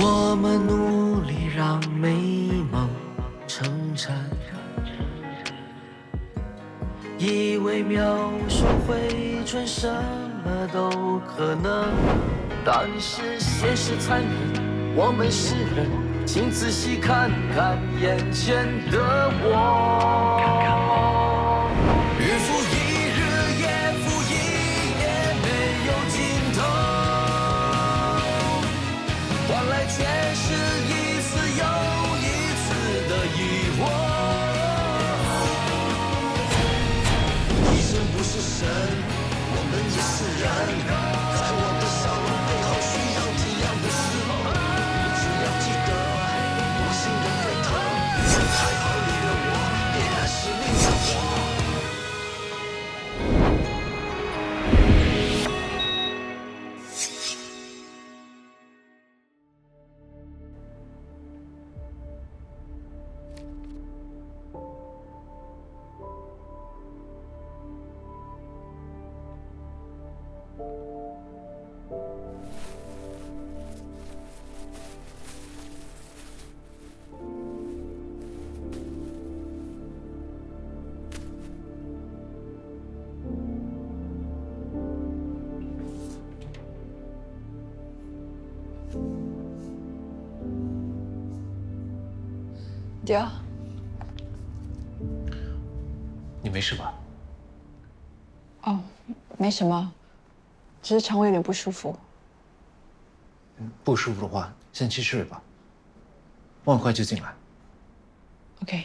我们努力让美梦成真，以为描述回春什么都可能，但是现实残忍，我们是人，请仔细看看眼前的我。日复一日，夜复一夜，没有尽头，换来却是一次又一次的疑惑。医生不是神，我们也是人，在我的笑容背后需要这样的时候，你只要记得我心的沸腾，害怕离了我，别来是另一我。爹，你没事吧？哦，没什么，只是肠胃有点不舒服。不舒服的话，先去睡吧。我很快就进来。OK。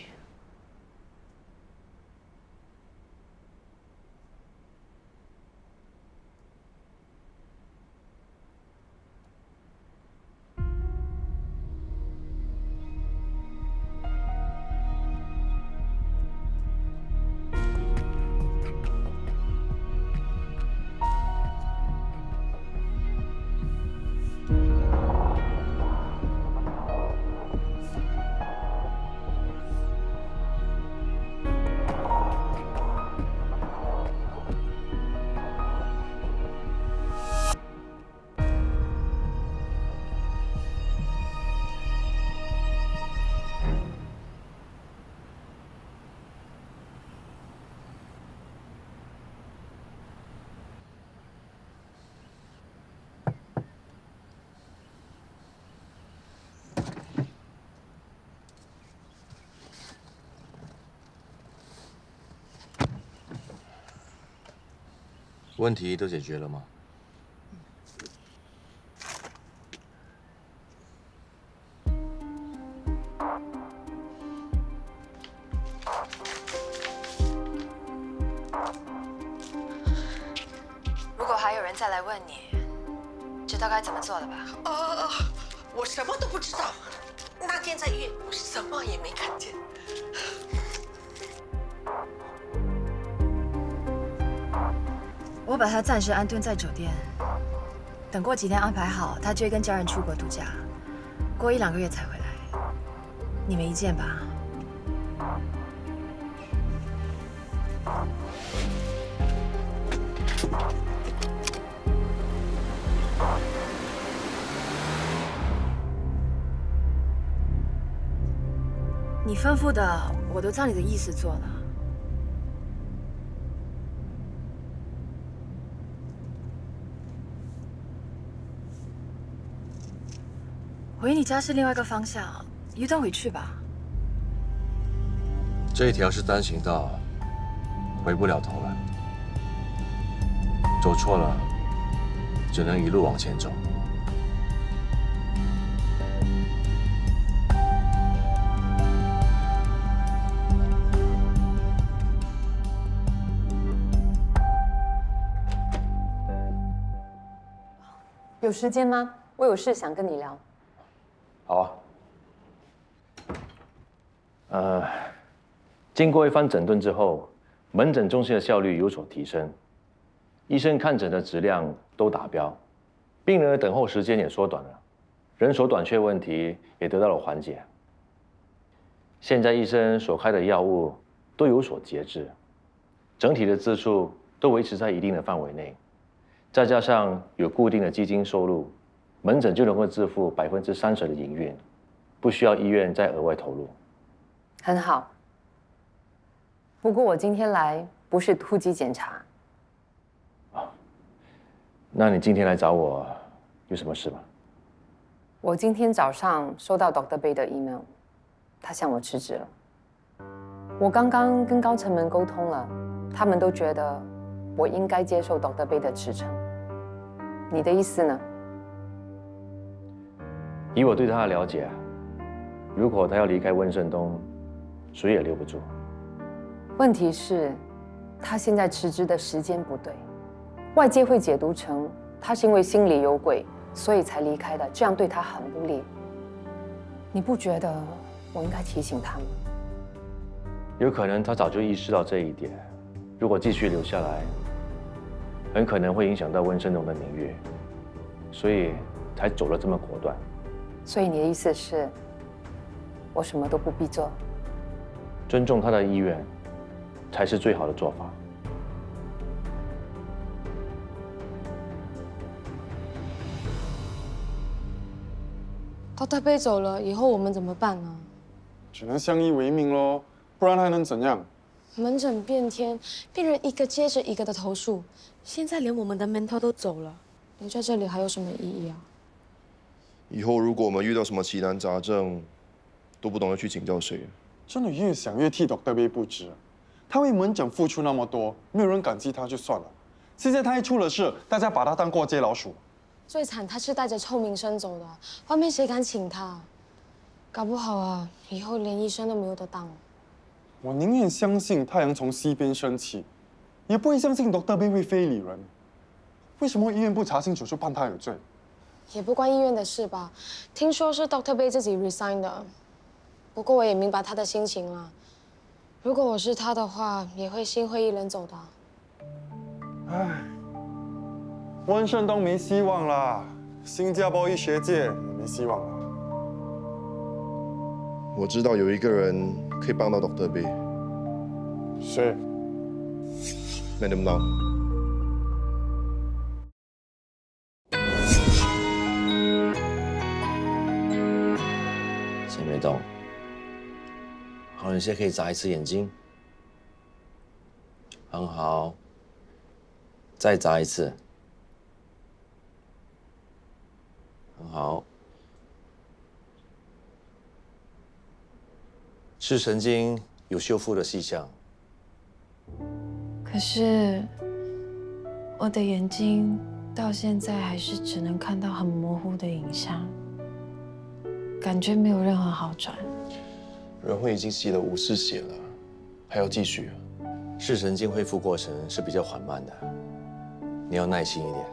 问题都解决了吗？如果还有人再来问你，知道该怎么做了吧？我什么都不知道。那天在医院，我什么也没看见。我把他暂时安顿在酒店，等过几天安排好，他就会跟家人出国度假，过1-2个月才回来。你没意见吧？你吩咐的，我都照你的意思做了。回你家是另外一个方向，U turn回去吧。这一条是单行道，回不了头了。走错了，只能一路往前走。有时间吗？我有事想跟你聊。好啊。经过一番整顿之后，门诊中心的效率有所提升，医生看诊的质量都达标，病人的等候时间也缩短了，人手短缺问题也得到了缓解。现在医生所开的药物都有所节制，整体的支出都维持在一定的范围内，再加上有固定的基金收入，门诊就能够支付30%的营运，不需要医院再额外投入。很好。不过我今天来不是突击检查。那你今天来找我有什么事吗？我今天早上收到 Dr. Bay 的 email， 他向我辞职了。我刚刚跟高层们沟通了，他们都觉得我应该接受 Dr. Bay 的辞呈。你的意思呢？以我对他的了解，如果他要离开温胜东，谁也留不住。问题是，他现在辞职的时间不对，外界会解读成他是因为心里有鬼，所以才离开的，这样对他很不利。你不觉得我应该提醒他吗？有可能他早就意识到这一点，如果继续留下来，很可能会影响到温胜东的名誉，所以才走了这么果断。所以你的意思是，我什么都不必做？尊重他的意愿，才是最好的做法。Dr. Bay 走了以后，我们怎么办呢？只能相依为命喽，不然还能怎样？门诊变天，病人一个接着一个的投诉，现在连我们的 mentor 都走了，留在这里还有什么意义啊？以后如果我们遇到什么奇难杂症，都不懂得去请教谁。真的越想越替 Dr. Bay 不值。他为门诊付出那么多，没有人感激他就算了，现在他一出了事，大家把他当过街老鼠。最惨他是带着臭名声走的，外面谁敢请他？搞不好啊，以后连医生都没有得当。我宁愿相信太阳从西边升起，也不会相信 Dr. Bay 会非礼人。为什么医院不查清楚就判他有罪？也不关医院的事吧？听说是 Dr. Bay 自己 resign 的。不过我也明白他的心情啦。如果我是他的话，也会心灰意冷走的。唉，温胜东没希望啦，新加坡医学界也没希望了。我知道有一个人可以帮到 Dr. Bay。谁 ？Madam Lau。先没动。好，你现在可以眨一次眼睛。很好。再眨一次。很好。视神经有修复的迹象。可是我的眼睛到现在还是只能看到很模糊的影像，感觉没有任何好转。人会已经吸了5次血了，还要继续。视神经恢复过程是比较缓慢的，你要耐心一点。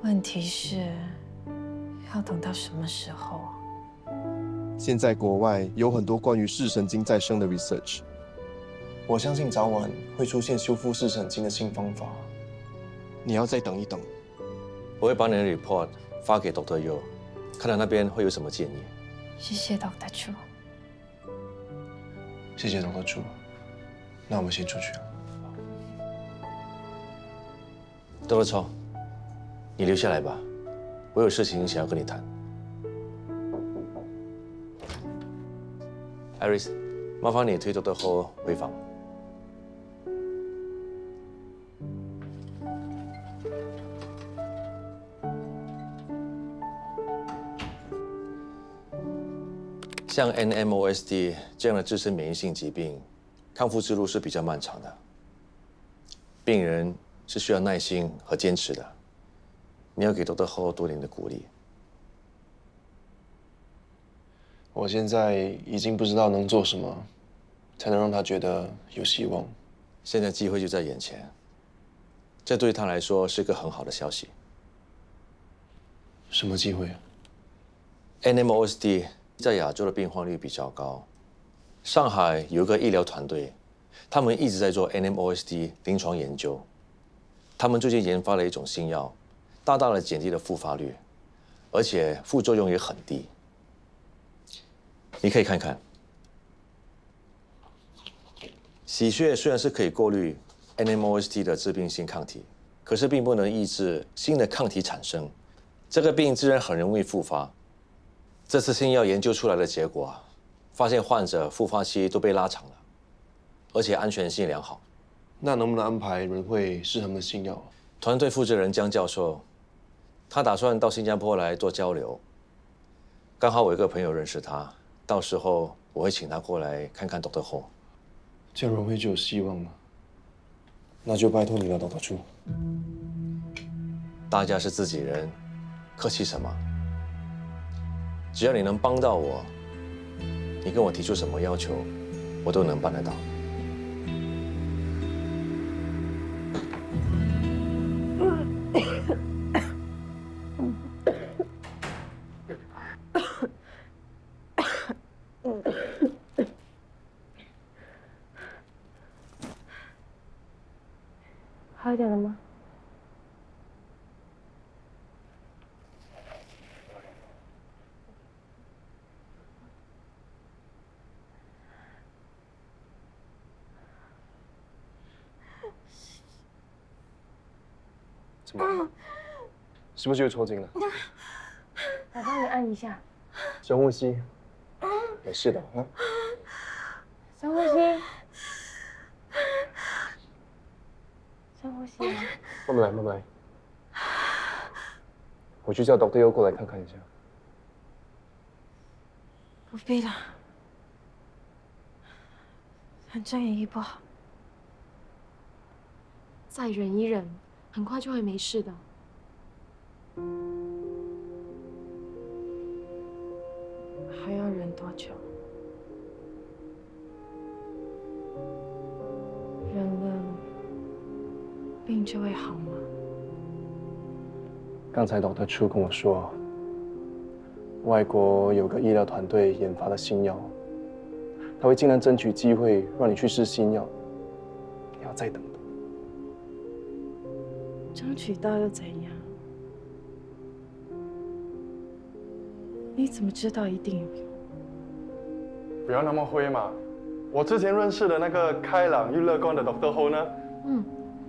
问题是，要等到什么时候啊？现在国外有很多关于视神经再生的 research， 我相信早晚会出现修复视神经的新方法。你要再等一等。我会把你的 report 发给 Dr. Yo， 看他那边会有什么建议。谢谢 Dr. Chu。谢谢 Dr. Chu。那我们先出去了。Dr. Chou， 你留下来吧，我有事情想要跟你谈。Iris， 麻烦你推 Dr. Ho 回房。像 NMOSD 这样的自身免疫性疾病，康复之路是比较漫长的。病人是需要耐心和坚持的。你要给Dr. Ho多点的鼓励。我现在已经不知道能做什么，才能让他觉得有希望。现在机会就在眼前，这对他来说是个很好的消息。什么机会？NMOSD 在亚洲的病患率比较高。上海有一个医疗团队，他们一直在做 NMOSD 临床研究。他们最近研发了一种新药，大大的减低了复发率，而且副作用也很低。你可以看看，洗血虽然是可以过滤 NMOSD 的致病性抗体，可是并不能抑制新的抗体产生，这个病自然很容易复发。这次新药研究出来的结果，发现患者复发期都被拉长了，而且安全性良好。那能不能安排人会适合的新药？团队负责人江教授，他打算到新加坡来做交流。刚好我有个朋友认识他，到时候我会请他过来看看 Dr. Ho。这样人会就有希望了。那就拜托你了，Dr. Chu。大家是自己人，客气什么？只要你能帮到我，你跟我提出什么要求，我都能办得到。好一点了吗？怎么了？是不是又抽筋了？我帮你按一下。深呼吸，没事的啊。深呼吸。深呼吸。慢慢来，慢慢来。我去叫 Dr. Yo 过来看看一下。不必了，反正也医不好，再忍一忍，很快就会没事的。还要忍多久？忍了，病就会好吗？刚才 Dr. Chu 跟我说，外国有个医疗团队研发的新药，他会尽量争取机会让你去试新药。你要再等等。争取到又怎样？你怎么知道一定有用？不要那么灰嘛！我之前认识的那个开朗又乐观的 Dr. Ho 呢？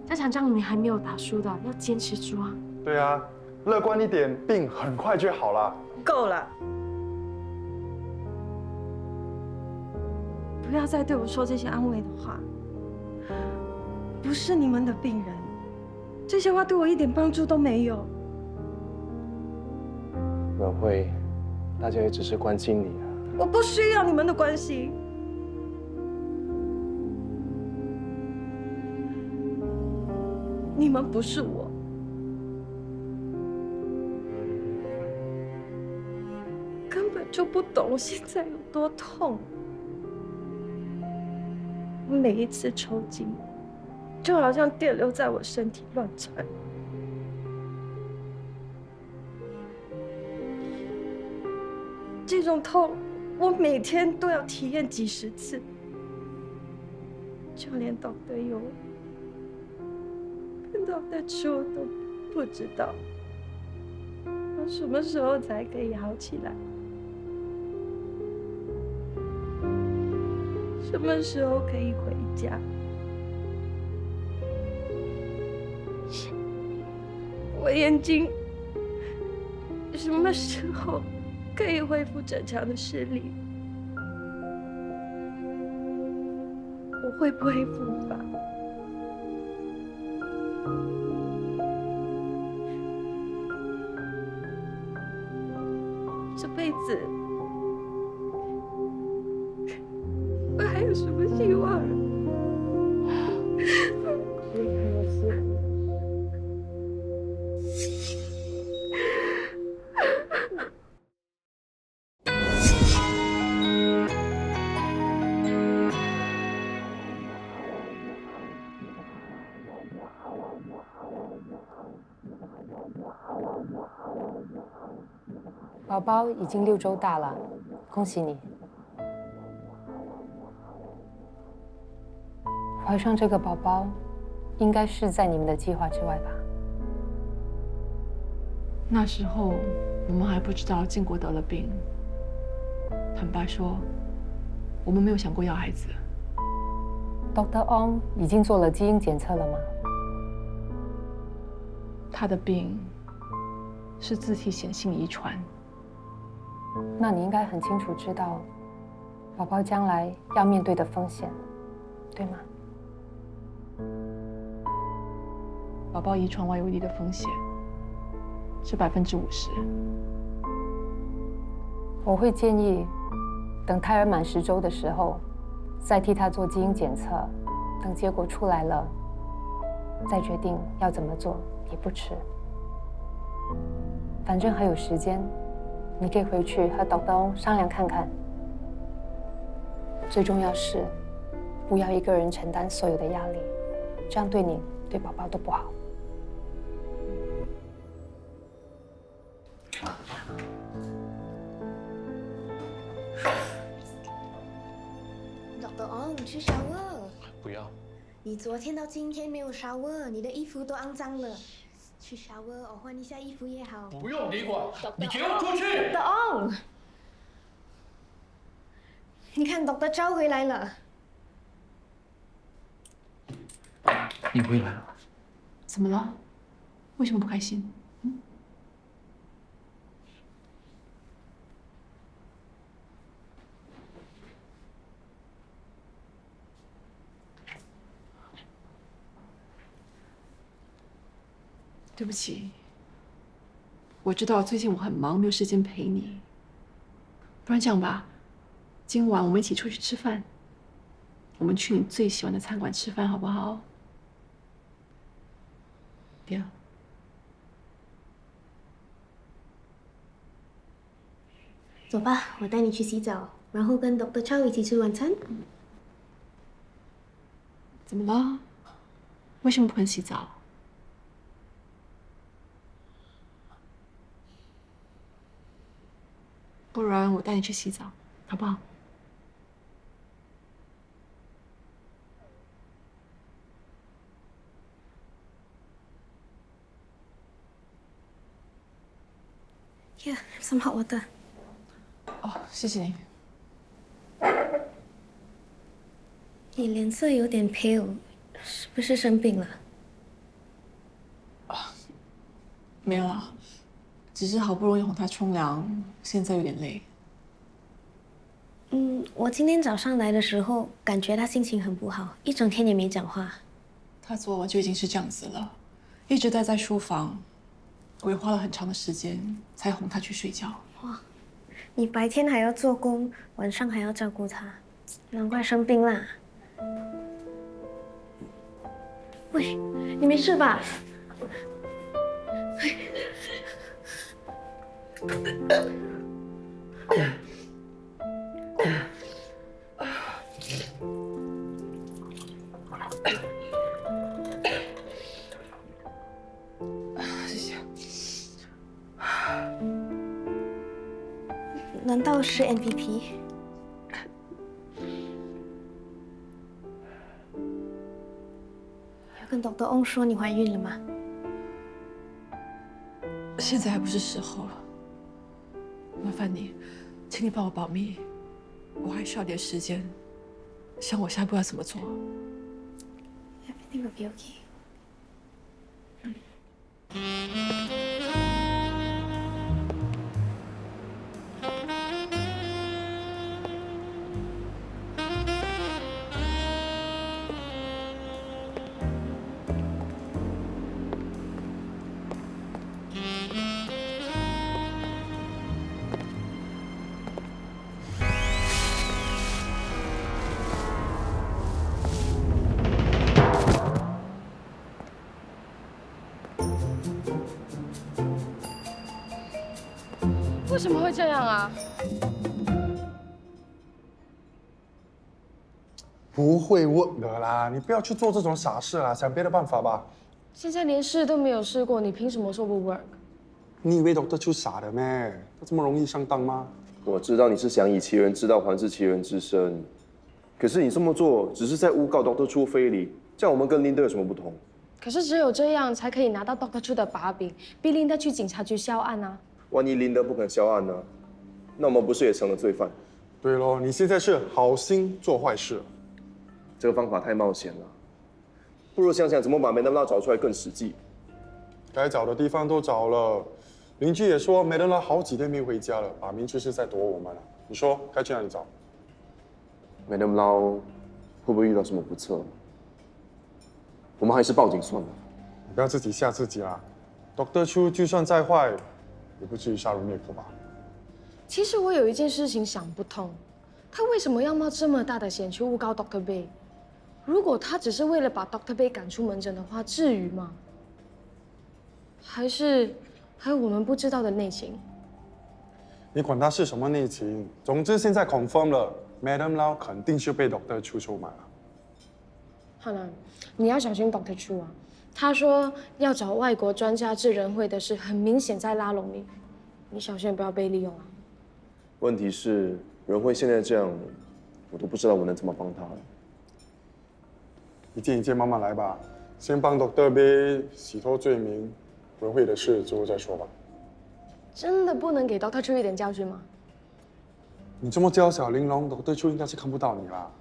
这场仗你还没有打输的，要坚持住啊！对啊，乐观一点，病很快就好了。够了！不要再对我说这些安慰的话。不是你们的病人，这些话对我一点帮助都没有。文慧，大家也只是关心你啊。我不需要你们的关心。你们不是我，根本就不懂我现在有多痛。我每一次抽筋，就好像电流在我身体乱窜。这种痛，我每天都要体验几十次，就连Dr. Yo跟Dr. Chu都不知道我什么时候才可以好起来，什么时候可以回家。我眼睛什么时候可以恢复正常的视力？我会不会复发？这辈子我还有什么希望？宝宝已经6周大了，恭喜你！怀上这个宝宝，应该是在你们的计划之外吧？那时候我们还不知道建国得了病。坦白说，我们没有想过要孩子。Dr. Ong 已经做了基因检测了吗？他的病是自体显性遗传。那你应该很清楚知道，宝宝将来要面对的风险，对吗？宝宝遗传外游离的风险是50%。我会建议，等胎儿满10周的时候，再替他做基因检测，等结果出来了，再决定要怎么做也不迟。反正还有时间，你可以回去和Dr. Ong商量看看。最重要是，不要一个人承担所有的压力，这样对你、对宝宝都不好。Dr. Ong，去 shower。不要。你昨天到今天没有 shower，你的衣服都肮脏了。去 shower， 我换一下衣服也好。不用你管，你给我出去 ！Dr. Ong， 你看 Dr. Chow 回来了。你回来了。怎么了？为什么不开心？对不起，我知道最近我很忙，没有时间陪你。不然这样吧，今晚我们一起出去吃饭。我们去你最喜欢的餐馆吃饭，好不好？对。走吧，我带你去洗澡，然后跟 Dr. Chow 一起吃晚餐。怎么了？为什么不肯洗澡？不然我带你去洗澡，好不好？Here, have some hot water. 哦，谢谢你。你脸色有点 pale， 是不是生病了？没有啦，只是好不容易哄他冲凉，现在有点累。我今天早上来的时候，感觉他心情很不好，一整天也没讲话。他昨晚就已经是这样子了，一直待在书房，我也花了很长的时间才哄他去睡觉。哇，你白天还要做工，晚上还要照顾他，难怪生病啦。喂，你没事吧？谢谢。难道是 MVP？ 有跟 Dr. Ong 说你怀孕了吗？现在还不是时候，麻烦你，请你帮我保密，我还需要点时间，想我下一步要怎么做。Everything will be okay. 为什么会这样啊？不会 work 的啦，你不要去做这种傻事啦，想别的办法吧。现在连试都没有试过，你凭什么说不 work？ 你以为 Dr. Chu 傻的咩？他这么容易上当吗？我知道你是想以其人之道还治其人之身，可是你这么做只是在诬告 Dr. Chu 非礼，这样我们跟Linda 有什么不同？可是只有这样才可以拿到 Dr. Chu 的把柄，逼Linda去警察局销案啊。万一Linda不肯销案呢？那我们不是也成了罪犯？对咯，你现在是好心做坏事。这个方法太冒险了，不如想想怎么把梅德纳找出来更实际。该找的地方都找了，邻居也说Madam Lau好几天没回家了，把明就是在躲我们了。你说该去哪里找？Madam Lau 会不会遇到什么不测？我们还是报警算了。你不要自己吓自己啦。Dr. Chu 就算再坏，也不至于杀人灭口吧？其实我有一件事情想不通，他为什么要冒这么大的险去诬告 Dr. Bay？ 如果他只是为了把 Dr. Bay 赶出门诊的话，至于吗？还有我们不知道的内情？你管他是什么内情，总之现在 confirm 了 ，Madam Lau 肯定是被 Dr. Chu 出卖了。好了，你要小心 Dr. Chu 啊！他说要找外国专家治人会的事，很明显在拉拢你，你小心不要被利用啊！问题是人会现在这样，我都不知道我能怎么帮他了。一件一件慢慢来吧，先帮 Dr. Bay 洗脱罪名，人会的事之后再说吧。真的不能给 Dr. Chu 一点教训吗？你这么娇小玲珑，Dr. Chu 应该是看不到你啦。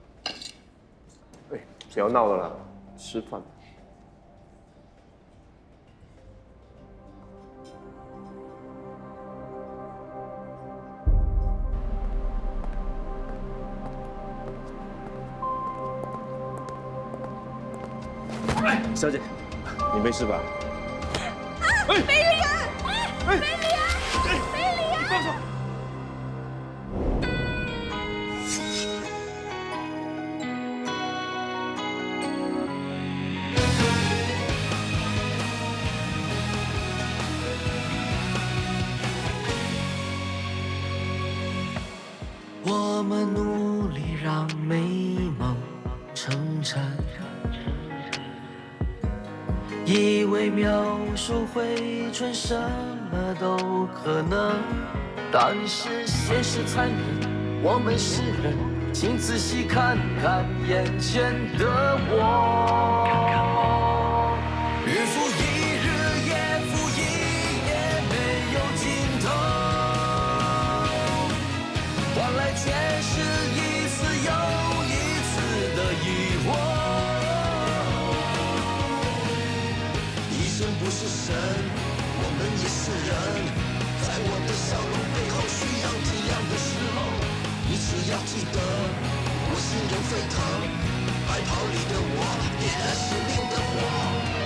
哎，不要闹了啦，吃饭。小姐，你没事吧？没人！没人！没人！放手！我们努力让美梦成真，以为描述回春什么都可能，但是现实残忍，我们是人，请仔细看看眼前的我。日复一日，夜复一夜，没有尽头，换来却是一次又一次的疑惑。医生不是神，我们也是人，在我的笑容背后需要体谅的时候，你只要记得我心仍沸腾，白袍里的我，别爱使命的我。